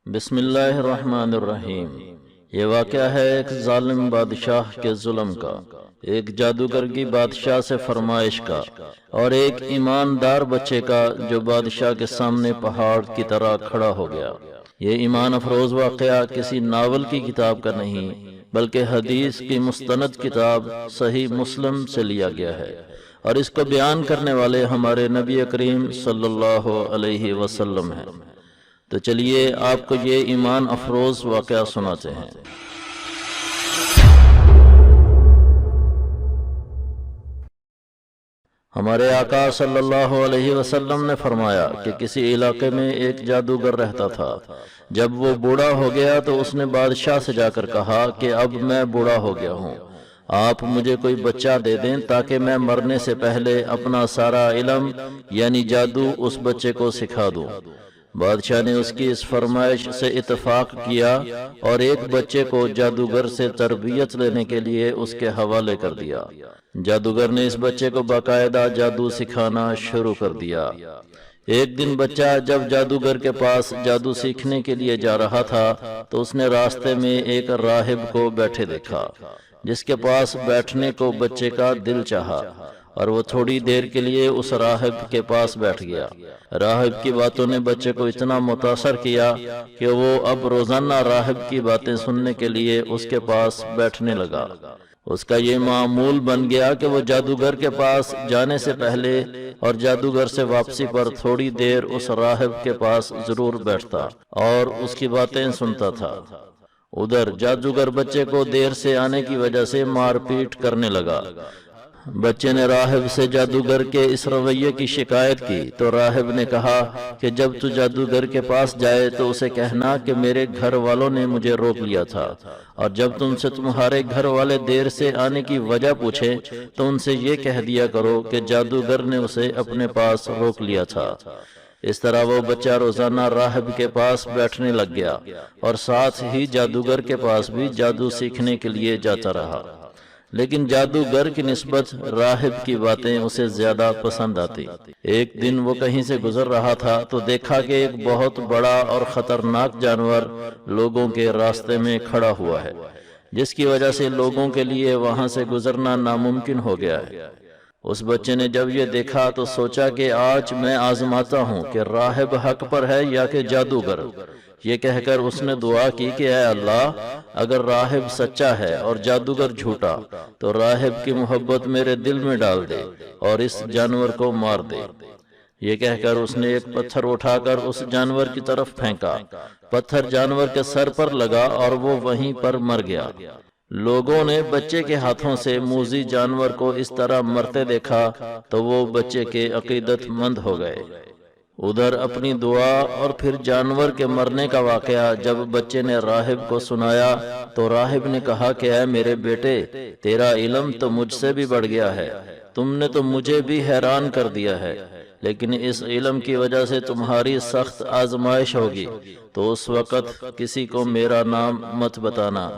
بسم اللہ الرحمن الرحیم۔ یہ واقعہ ہے ایک ظالم بادشاہ کے ظلم کا، ایک جادوگر کی بادشاہ سے فرمائش کا، اور ایک ایماندار بچے کا جو بادشاہ کے سامنے پہاڑ کی طرح کھڑا ہو گیا۔ یہ ایمان افروز واقعہ کسی ناول کی کتاب کا نہیں بلکہ حدیث کی مستند کتاب صحیح مسلم سے لیا گیا ہے، اور اس کو بیان کرنے والے ہمارے نبی کریم صلی اللہ علیہ وسلم ہیں۔ تو چلیے آپ کو یہ ایمان افروز واقعہ سناتے ہیں۔ ہمارے آقا صلی اللہ علیہ وسلم نے فرمایا کہ کسی علاقے میں ایک جادوگر رہتا تھا۔ جب وہ بوڑھا ہو گیا تو اس نے بادشاہ سے جا کر کہا کہ اب میں بوڑھا ہو گیا ہوں، آپ مجھے کوئی بچہ دے دیں تاکہ میں مرنے سے پہلے اپنا سارا علم یعنی جادو اس بچے کو سکھا دوں۔ بادشاہ نے اس کی اس فرمائش سے اتفاق کیا اور ایک بچے کو جادوگر سے تربیت لینے کے لیے اس کے حوالے کر دیا۔ جادوگر نے اس بچے کو باقاعدہ جادو سکھانا شروع کر دیا۔ ایک دن بچہ جب جادوگر کے پاس جادو سیکھنے کے لیے جا رہا تھا تو اس نے راستے میں ایک راہب کو بیٹھے دیکھا، جس کے پاس بیٹھنے کو بچے کا دل چاہا، اور وہ تھوڑی دیر کے لیے اس راہب کے پاس بیٹھ گیا۔ راہب کی باتوں نے بچے کو اتنا متاثر کیا کہ وہ اب روزانہ راہب کی باتیں سننے کے لیے اس کے پاس بیٹھنے لگا۔ اس کا یہ معمول بن گیا کہ وہ جادوگر کے پاس جانے سے پہلے اور جادوگر سے واپسی پر تھوڑی دیر اس راہب کے پاس ضرور بیٹھتا اور اس کی باتیں سنتا تھا۔ ادھر جادوگر بچے کو دیر سے آنے کی وجہ سے مار پیٹ کرنے لگا۔ بچے نے راہب سے جادوگر کے اس رویے کی شکایت کی تو راہب نے کہا کہ جب تو جادوگر کے پاس جائے تو اسے کہنا کہ میرے گھر والوں نے مجھے روک لیا تھا، اور جب تم سے تمہارے گھر والے دیر سے آنے کی وجہ پوچھے تو ان سے یہ کہہ دیا کرو کہ جادوگر نے اسے اپنے پاس روک لیا تھا۔ اس طرح وہ بچہ روزانہ راہب کے پاس بیٹھنے لگ گیا اور ساتھ ہی جادوگر کے پاس بھی جادو سیکھنے کے لیے جاتا رہا، لیکن جادوگر کی نسبت راہب کی باتیں اسے زیادہ پسند آتی۔ ایک دن وہ کہیں سے گزر رہا تھا تو دیکھا کہ ایک بہت بڑا اور خطرناک جانور لوگوں کے راستے میں کھڑا ہوا ہے، جس کی وجہ سے لوگوں کے لیے وہاں سے گزرنا ناممکن ہو گیا ہے۔ اس بچے نے جب یہ دیکھا تو سوچا کہ آج میں آزماتا ہوں کہ راہب حق پر ہے یا کہ جادوگر۔ یہ کہہ کر اس نے دعا کی کہ اے اللہ، اگر راہب سچا ہے اور جادوگر جھوٹا تو راہب کی محبت میرے دل میں ڈال دے اور اس جانور کو مار دے۔ یہ کہہ کر اس نے ایک پتھر اٹھا کر اس جانور کی طرف پھینکا۔ پتھر جانور کے سر پر لگا اور وہ وہیں پر مر گیا۔ لوگوں نے بچے کے ہاتھوں سے موذی جانور کو اس طرح مرتے دیکھا تو وہ بچے کے عقیدت مند ہو گئے۔ ادھر اپنی دعا اور پھر جانور کے مرنے کا واقعہ جب بچے نے راہب کو سنایا تو راہب نے کہا کہ اے میرے بیٹے، تیرا علم تو مجھ سے بھی بڑھ گیا ہے، تم نے تو مجھے بھی حیران کر دیا ہے، لیکن اس علم کی وجہ سے تمہاری سخت آزمائش ہوگی، تو اس وقت کسی کو میرا نام مت بتانا۔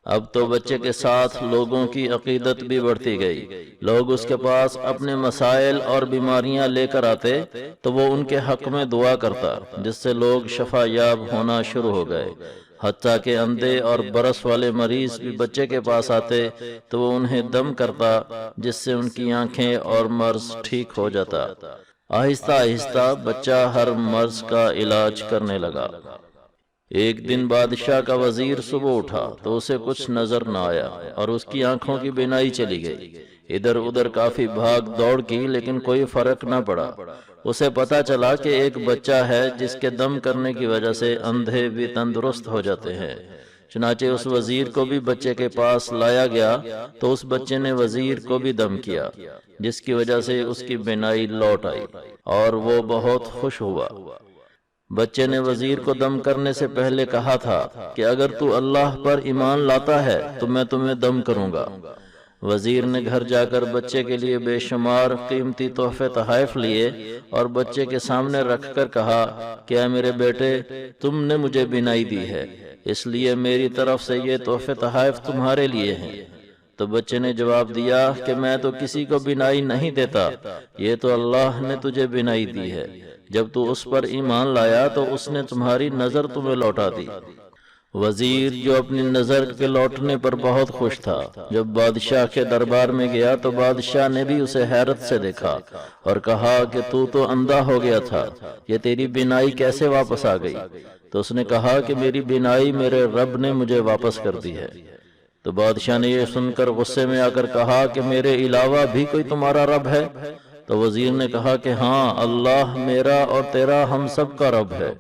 اب تو بچے کے ساتھ لوگوں کی عقیدت بھی بڑھتی گئی۔ لوگ اس کے پاس اپنے مسائل اور بیماریاں لے کر آتے تو وہ ان کے حق میں دعا کرتا، جس سے لوگ شفا یاب ہونا شروع ہو گئے۔ حتیٰ کہ اندھے اور برس والے مریض بھی بچے کے پاس آتے تو وہ انہیں دم کرتا، جس سے ان کی آنکھیں اور مرض ٹھیک ہو جاتا۔ آہستہ آہستہ بچہ ہر مرض کا علاج کرنے لگا۔ ایک دن بادشاہ کا وزیر صبح اٹھا تو اسے کچھ نظر نہ آیا اور اس کی آنکھوں کی بینائی چلی گئی۔ ادھر ادھر کافی بھاگ دوڑ کی لیکن کوئی فرق نہ پڑا۔ اسے پتا چلا کہ ایک بچہ ہے جس کے دم کرنے کی وجہ سے اندھے بھی تندرست ہو جاتے ہیں۔ چنانچہ اس وزیر کو بھی بچے کے پاس لایا گیا تو اس بچے نے وزیر کو بھی دم کیا، جس کی وجہ سے اس کی بینائی لوٹ آئی اور وہ بہت خوش ہوا۔ بچے نے وزیر کو دم کرنے سے پہلے کہا تھا کہ اگر تو اللہ پر ایمان لاتا ہے تو میں تمہیں دم کروں گا۔ وزیر نے گھر جا کر بچے کے لیے بے شمار قیمتی تحفے تحائف لیے اور بچے کے سامنے رکھ کر کہا کہ اے میرے بیٹے، تم نے مجھے بینائی دی ہے، اس لیے میری طرف سے یہ تحفے تحائف تمہارے لیے ہیں۔ تو بچے نے جواب دیا کہ میں تو کسی کو بینائی نہیں دیتا، یہ تو اللہ نے تجھے بینائی دی ہے۔ جب تو اس پر ایمان لایا تو اس نے تمہاری نظر تمہیں لوٹا دی۔ وزیر جو اپنی نظر کے لوٹنے پر بہت خوش تھا، جب بادشاہ کے دربار میں گیا تو بادشاہ نے بھی اسے حیرت سے دیکھا اور کہا کہ تو اندھا ہو گیا تھا، یہ تیری بینائی کیسے واپس آ گئی؟ تو اس نے کہا کہ میری بینائی میرے رب نے مجھے واپس کر دی ہے۔ تو بادشاہ نے یہ سن کر غصے میں آ کر کہا کہ میرے علاوہ بھی کوئی تمہارا رب ہے؟ تو وزیر نے کہا کہ ہاں، اللہ میرا اور تیرا ہم سب کا رب ہے۔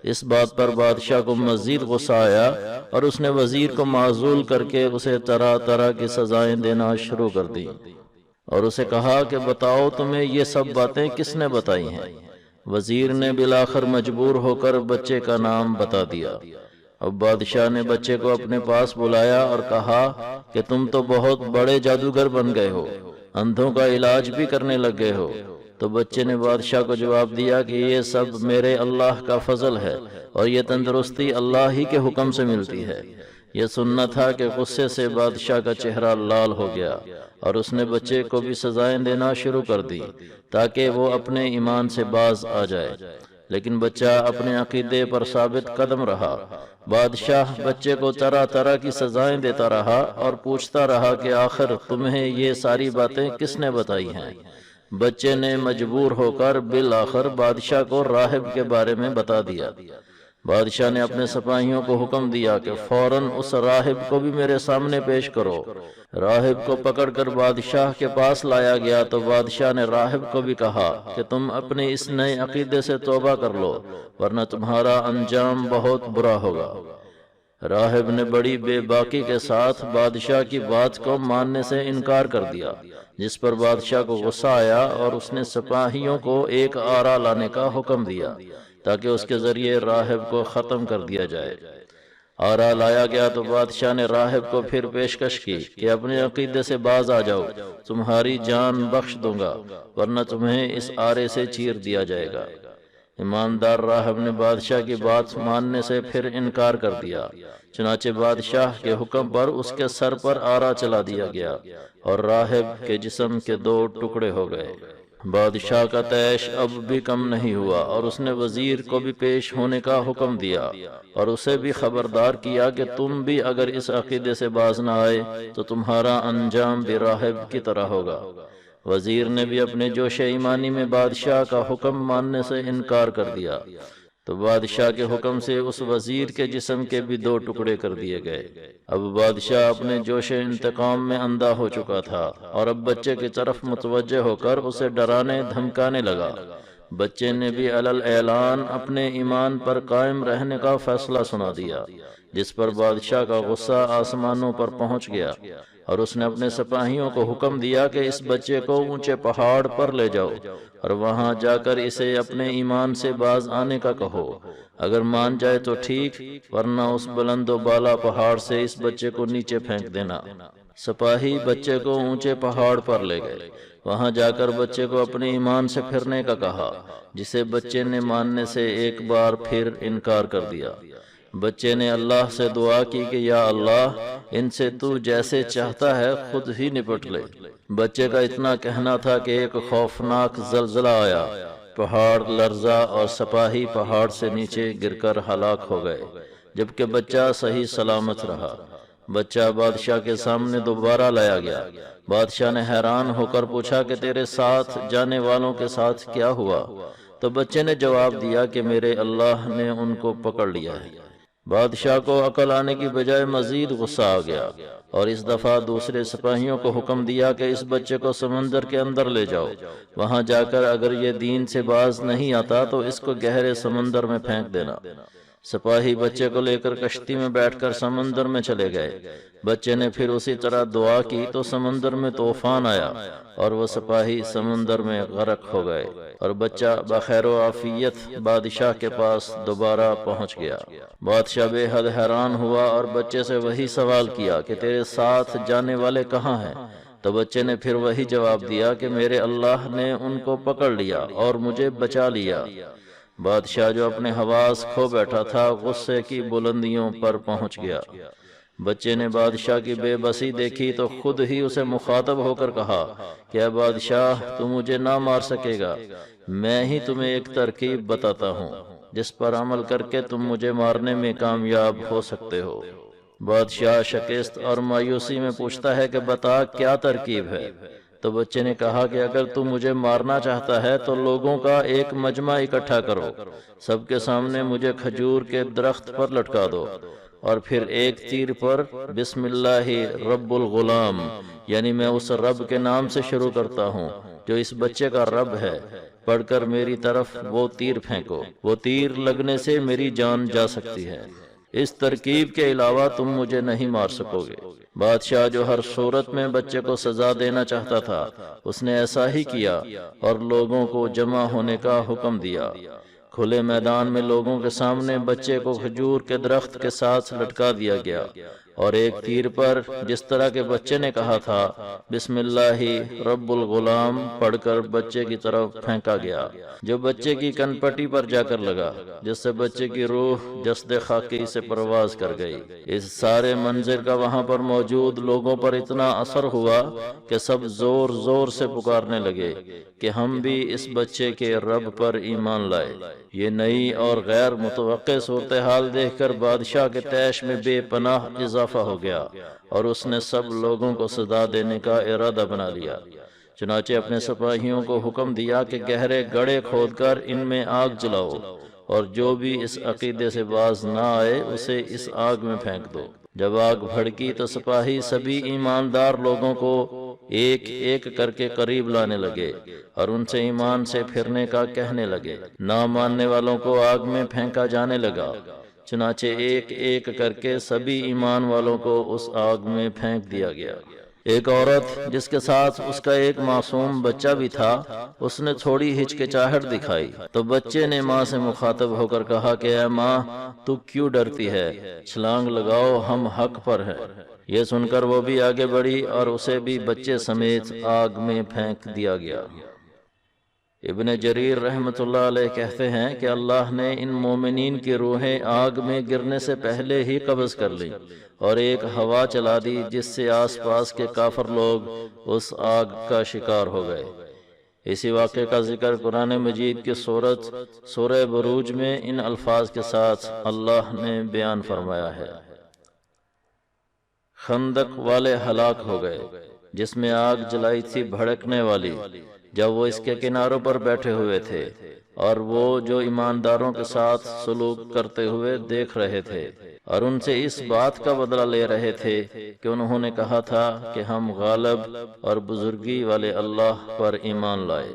اس بات پر بادشاہ کو مزید غصہ آیا اور اس نے وزیر کو معزول کر کے اسے طرح طرح کی سزائیں دینا شروع کر دی اور اسے کہا کہ بتاؤ تمہیں یہ سب باتیں کس نے بتائی ہیں؟ وزیر نے بالآخر مجبور ہو کر بچے کا نام بتا دیا۔ اب بادشاہ نے بچے کو اپنے پاس بلایا اور کہا کہ تم تو بہت بڑے جادوگر بن گئے ہو، اندھوں کا علاج بھی کرنے لگ گئے ہو۔ تو بچے نے بادشاہ کو جواب دیا کہ یہ سب میرے اللہ کا فضل ہے اور یہ تندرستی اللہ ہی کے حکم سے ملتی ہے۔ یہ سننا تھا کہ غصے سے بادشاہ کا چہرہ لال ہو گیا اور اس نے بچے کو بھی سزائیں دینا شروع کر دی تاکہ وہ اپنے ایمان سے باز آ جائے، لیکن بچہ اپنے عقیدے پر ثابت قدم رہا۔ بادشاہ بچے کو طرح طرح کی سزائیں دیتا رہا اور پوچھتا رہا کہ آخر تمہیں یہ ساری باتیں کس نے بتائی ہیں؟ بچے نے مجبور ہو کر بالآخر بادشاہ کو راہب کے بارے میں بتا دیا۔ بادشاہ نے اپنے سپاہیوں کو حکم دیا کہ فوراً اس راہب کو بھی میرے سامنے پیش کرو۔ راہب کو پکڑ کر بادشاہ کے پاس لایا گیا تو بادشاہ نے راہب کو بھی کہا کہ تم اپنے اس نئے عقیدے سے توبہ کر لو ورنہ تمہارا انجام بہت برا ہوگا۔ راہب نے بڑی بے باکی کے ساتھ بادشاہ کی بات کو ماننے سے انکار کر دیا، جس پر بادشاہ کو غصہ آیا اور اس نے سپاہیوں کو ایک آرا لانے کا حکم دیا تاکہ اس کے ذریعے راہب کو ختم کر دیا جائے۔ آرا لایا گیا تو بادشاہ نے راہب کو پھر پیشکش کی کہ اپنے عقیدے سے باز آ جاؤ، تمہاری جان بخش دوں گا ورنہ تمہیں اس آرے سے چیر دیا جائے گا۔ ایماندار راہب نے بادشاہ کی بات ماننے سے پھر انکار کر دیا، چنانچہ بادشاہ کے حکم پر اس کے سر پر آرا چلا دیا گیا اور راہب کے جسم کے 2 ٹکڑے ہو گئے۔ بادشاہ کا طیش اب بھی کم نہیں ہوا اور اس نے وزیر کو بھی پیش ہونے کا حکم دیا اور اسے بھی خبردار کیا کہ تم بھی اگر اس عقیدے سے باز نہ آئے تو تمہارا انجام بھی راہب کی طرح ہوگا۔ وزیر نے بھی اپنے جوش ایمانی میں بادشاہ کا حکم ماننے سے انکار کر دیا تو بادشاہ کے حکم سے اس وزیر کے جسم کے بھی 2 ٹکڑے کر دیے گئے۔ اب بادشاہ اپنے جوش انتقام میں اندھا ہو چکا تھا اور اب بچے کی طرف متوجہ ہو کر اسے ڈرانے دھمکانے لگا۔ بچے نے بھی علل اعلان اپنے ایمان پر قائم رہنے کا فیصلہ سنا دیا، جس پر بادشاہ کا غصہ آسمانوں پر پہنچ گیا اور اس نے اپنے سپاہیوں کو حکم دیا کہ اس بچے کو اونچے پہاڑ پر لے جاؤ اور وہاں جا کر اسے اپنے ایمان سے باز آنے کا کہو۔ اگر مان جائے تو ٹھیک، ورنہ اس بلند و بالا پہاڑ سے اس بچے کو نیچے پھینک دینا۔ سپاہی بچے کو اونچے پہاڑ پر لے گئے، وہاں جا کر بچے کو اپنے ایمان سے پھرنے کا کہا، جسے بچے نے ماننے سے ایک بار پھر انکار کر دیا۔ بچے نے اللہ سے دعا کی کہ یا اللہ، ان سے تو جیسے چاہتا ہے خود ہی نپٹ لے۔ بچے کا اتنا کہنا تھا کہ ایک خوفناک زلزلہ آیا، پہاڑ لرزا اور سپاہی پہاڑ سے نیچے گر کر ہلاک ہو گئے، جبکہ بچہ صحیح سلامت رہا۔ بچہ بادشاہ کے سامنے دوبارہ لایا گیا۔ بادشاہ نے حیران ہو کر پوچھا کہ تیرے ساتھ جانے والوں کے ساتھ کیا ہوا؟ تو بچے نے جواب دیا کہ میرے اللہ نے ان کو پکڑ لیا ہے۔ بادشاہ کو عقل آنے کی بجائے مزید غصہ آ گیا اور اس دفعہ دوسرے سپاہیوں کو حکم دیا کہ اس بچے کو سمندر کے اندر لے جاؤ، وہاں جا کر اگر یہ دین سے باز نہیں آتا تو اس کو گہرے سمندر میں پھینک دینا۔ سپاہی بچے کو لے کر کشتی میں بیٹھ کر سمندر میں چلے گئے۔ بچے نے پھر اسی طرح دعا کی تو سمندر میں طوفان آیا اور وہ سپاہی سمندر میں غرق ہو گئے اور بچہ بخیر و عافیت بادشاہ کے پاس دوبارہ پہنچ گیا۔ بادشاہ بے حد حیران ہوا اور بچے سے وہی سوال کیا کہ تیرے ساتھ جانے والے کہاں ہیں؟ تو بچے نے پھر وہی جواب دیا کہ میرے اللہ نے ان کو پکڑ لیا اور مجھے بچا لیا۔ بادشاہ جو اپنے حواس کھو بیٹھا تھا غصے کی بلندیوں پر پہنچ گیا۔ بچے نے بادشاہ کی بے بسی دیکھی تو خود ہی اسے مخاطب ہو کر کہا کہ اے بادشاہ، تو مجھے نہ مار سکے گا میں ہی تمہیں ایک ترکیب بتاتا ہوں جس پر عمل کر کے تم مجھے مارنے میں کامیاب ہو سکتے ہو۔ بادشاہ شکست اور مایوسی میں پوچھتا ہے کہ بتا کیا ترکیب ہے؟ تو بچے نے کہا کہ اگر تم مجھے مارنا چاہتا ہے تو لوگوں کا ایک مجمع اکٹھا کرو، سب کے سامنے مجھے کھجور کے درخت پر لٹکا دو، اور پھر ایک تیر پر بسم اللہ رب الغلام، یعنی میں اس رب کے نام سے شروع کرتا ہوں جو اس بچے کا رب ہے، پڑھ کر میری طرف وہ تیر پھینکو، وہ تیر لگنے سے میری جان جا سکتی ہے۔ اس ترکیب کے علاوہ تم مجھے نہیں مار سکو گے۔ بادشاہ جو ہر صورت میں بچے کو سزا دینا چاہتا تھا اس نے ایسا ہی کیا اور لوگوں کو جمع ہونے کا حکم دیا۔ کھلے میدان میں لوگوں کے سامنے بچے کو کھجور کے درخت کے ساتھ لٹکا دیا گیا، اور ایک تیر پر جس طرح کے بچے نے کہا تھا بسم اللہ رب الغلام پڑھ کر بچے کی طرف پھینکا گیا، جو بچے کی کن پٹی پر جا کر لگا، جس سے بچے کی روح جسد خاکی سے پرواز کر گئی۔ اس سارے منظر کا وہاں پر موجود لوگوں پر اتنا اثر ہوا کہ سب زور زور سے پکارنے لگے کہ ہم بھی اس بچے کے رب پر ایمان لائے۔ یہ نئی اور غیر متوقع صورتحال دیکھ کر بادشاہ کے طیش میں بے پناہ اضافہ ہو گیا، اور اس نے سب لوگوں کو سزا دینے کا ارادہ بنا لیا۔ چنانچہ اپنے سپاہیوں کو حکم دیا کہ گہرے گڑھے کھود کر ان میں آگ جلاؤ، اور جو بھی اس عقیدے سے باز نہ آئے اسے اس آگ میں پھینک دو۔ جب آگ بھڑکی تو سپاہی سبھی ایماندار لوگوں کو ایک ایک کر کے قریب لانے لگے اور ان سے ایمان سے پھرنے کا کہنے لگے۔ نہ ماننے والوں کو آگ میں پھینکا جانے لگا، چنانچہ ایک ایک کر کے سبھی ایمان والوں کو اس آگ میں پھینک دیا گیا۔ ایک عورت جس کے ساتھ اس کا ایک معصوم بچہ بھی تھا، اس نے تھوڑی ہچکچاہٹ دکھائی تو بچے نے ماں سے مخاطب ہو کر کہا کہ اے ماں، تو کیوں ڈرتی ہے؟ چھلانگ لگاؤ، ہم حق پر ہیں۔ یہ سن کر وہ بھی آگے بڑھی اور اسے بھی بچے سمیت آگ میں پھینک دیا گیا۔ ابن جریر رحمۃ اللہ علیہ کہتے ہیں کہ اللہ نے ان مومنین کی روحیں آگ میں گرنے سے پہلے ہی قبض کر لی اور ایک ہوا چلا دی جس سے آس پاس کے کافر لوگ اس آگ کا شکار ہو گئے۔ اسی واقعے کا ذکر قرآن مجید کی سورہ بروج میں ان الفاظ کے ساتھ اللہ نے بیان فرمایا ہے۔ خندق والے ہلاک ہو گئے جس میں آگ جلائی تھی بھڑکنے والی، جب وہ اس کے کناروں پر بیٹھے ہوئے تھے اور وہ جو ایمانداروں کے ساتھ سلوک کرتے ہوئے دیکھ رہے تھے اور ان سے اس بات کا بدلہ لے رہے تھے کہ انہوں نے کہا تھا کہ ہم غالب اور بزرگی والے اللہ پر ایمان لائے۔